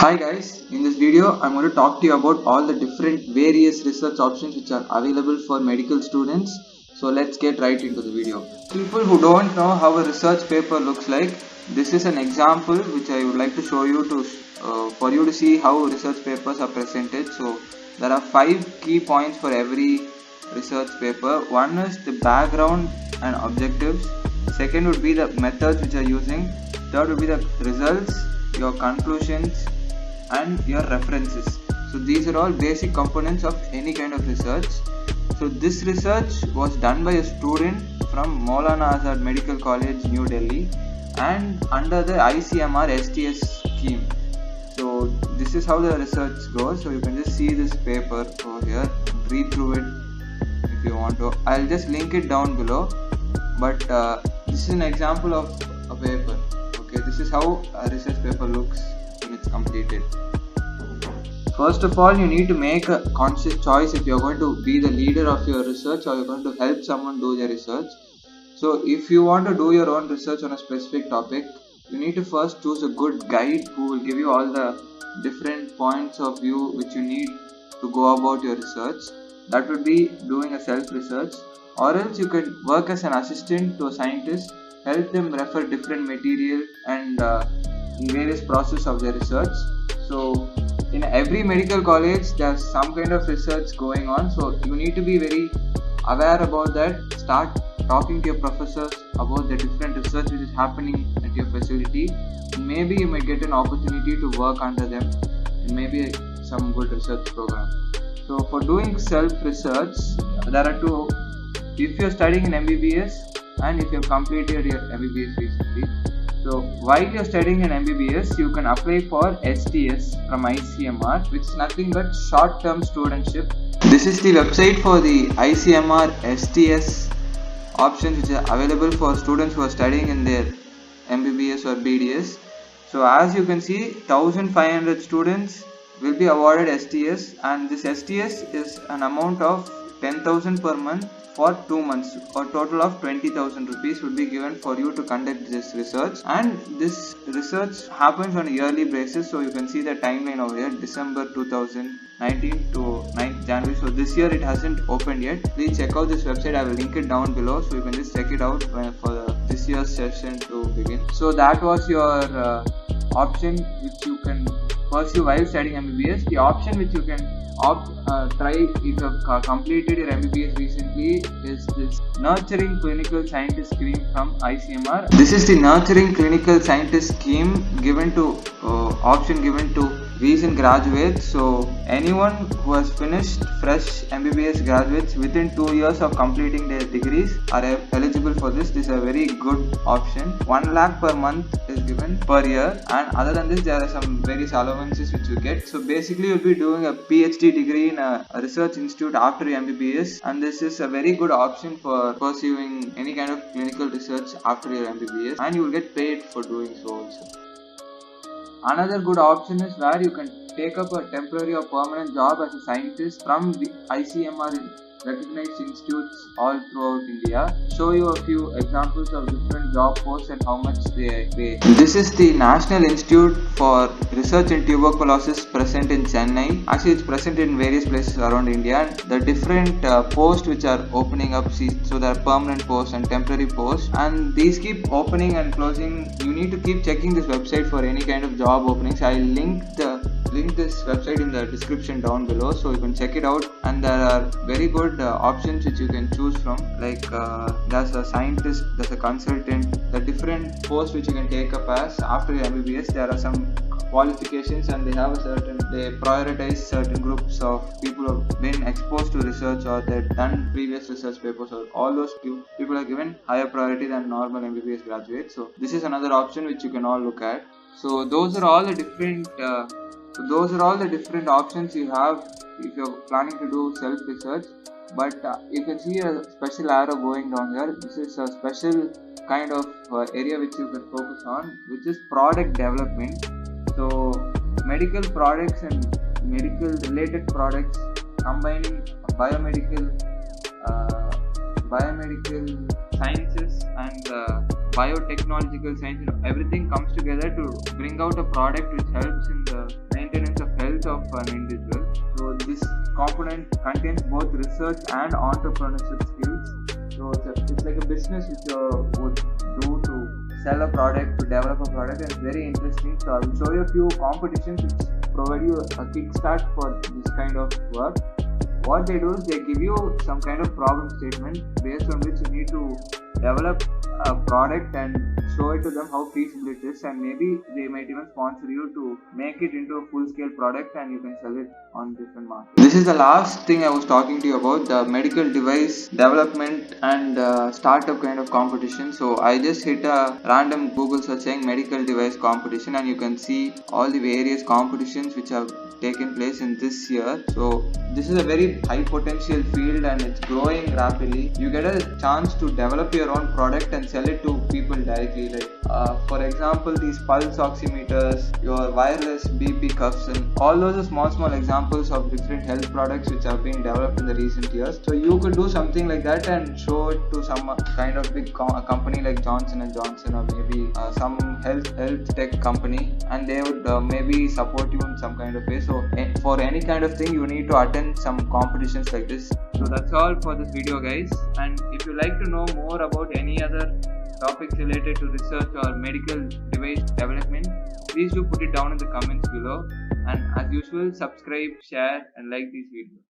Hi guys, in this video I'm going to talk to you about all the different various research options which are available for medical students. So let's get right into the video. People who don't know how a research paper looks like, this is an example which I would like to show you to for you to see how research papers are presented. So there are 5 key points for every research paper. One is the background and objectives. Second would be the methods which are using. Third would be the results, your conclusions, and your references. So these are all basic components of any kind of research. So this research was done by a student from Maulana Azad Medical College, New Delhi, and under the ICMR STS scheme. So this is how the research goes. So you can just see this paper over here, read through it if you want to. I'll just link it down below. But this is an example of a paper. Okay, this is how a research paper looks when it's completed. First of all, you need to make a conscious choice if you're going to be the leader of your research or you're going to help someone do their research. So if you want to do your own research on a specific topic, you need to first choose a good guide who will give you all the different points of view which you need to go about your research. That would be doing a self-research, or else you can work as an assistant to a scientist, help them refer different material and in various process of their research. So in every medical college there's some kind of research going on, so you need to be very aware about that. Start talking to your professors about the different research which is happening at your facility. Maybe you might get an opportunity to work under them in maybe some good research program. So for doing self-research, there are two. If you're studying in MBBS and if you've completed your MBBS recently, so while you're studying in MBBS, you can apply for STS from ICMR, which is nothing but short-term studentship. This is the website for the ICMR STS options which are available for students who are studying in their MBBS or BDS. So as you can see, 1500 students will be awarded STS, and this STS is an amount of 10,000 per month for 2 months, or total of 20,000 rupees would be given for you to conduct this research. And this research happens on a yearly basis. So you can see the timeline over here, December 2019 to 9th January. So this year it hasn't opened yet. Please check out this website. I will link it down below, so you can just check it out for this year's session to begin. So that was your option which you can pursue while studying MBBS. The option which you can try if you have completed your MBBS recently is this Nurturing Clinical Scientist Scheme from ICMR. This is the Nurturing Clinical Scientist Scheme given to option given to recent graduates. So anyone who has finished fresh MBBS graduates within 2 years of completing their degrees are eligible for this. This is a very good option. 1 lakh per month is given per year, and other than this there are some various allowances which you get. So basically you'll be doing a PhD degree in a research institute after your MBBS, and this is a very good option for pursuing any kind of clinical research after your MBBS, and you will get paid for doing so also. Another good option is where you can take up a temporary or permanent job as a scientist from the ICMR recognized institutes all throughout India. Show you a few examples of different job posts and how much they pay. This is the National Institute for Research in Tuberculosis present in Chennai. Actually it's present in various places around India. The different posts which are opening up, so there are permanent posts and temporary posts, and these keep opening and closing. You need to keep checking this website for any kind of job openings. I'll link this website in the description down below, so you can check it out. And there are very good options which you can choose from, like there's a scientist, there's a consultant, the different posts which you can take up as after your MBBS. There are some qualifications, and they prioritize certain groups of people who have been exposed to research or they've done previous research papers, or all those people are given higher priority than normal MBBS graduates. So this is another option which you can all look at. So those are all the different options you have if you're planning to do self-research. But you can see a special arrow going down here. This is a special kind of area which you can focus on, which is product development. So medical products and medical related products, combining biomedical sciences and biotechnological science, everything comes together to bring out a product which helps in the health of an individual. So this component contains both research and entrepreneurship skills. So it's like a business which you would do to sell a product, to develop a product, and it's very interesting. So I will show you a few competitions which provide you a kickstart for this kind of work. What they do is they give you some kind of problem statement based on which you need to develop a product and show it to them how feasible it is, and maybe they might even sponsor you to make it into a full scale product and you can sell it on different markets. This is the last thing I was talking to you about, the medical device development and startup kind of competition. So I just hit a random Google search saying medical device competition, and you can see all the various competitions which have taken place in this year. So this is a very high potential field and it's growing rapidly. You get a chance to develop your own product and sell it to people directly, like for example these pulse oximeters, your wireless BP cuffs, and all those are small examples of different health products which have been developed in the recent years. So you could do something like that and show it to some kind of big company like Johnson & Johnson, or maybe some health tech company, and they would maybe support you in some kind of way. So for any kind of thing you need to attend some competitions like this. So that's all for this video, guys, and if you like to know more about any other topics related to research or medical device development, please do put it down in the comments below, and as usual subscribe, share and like these videos.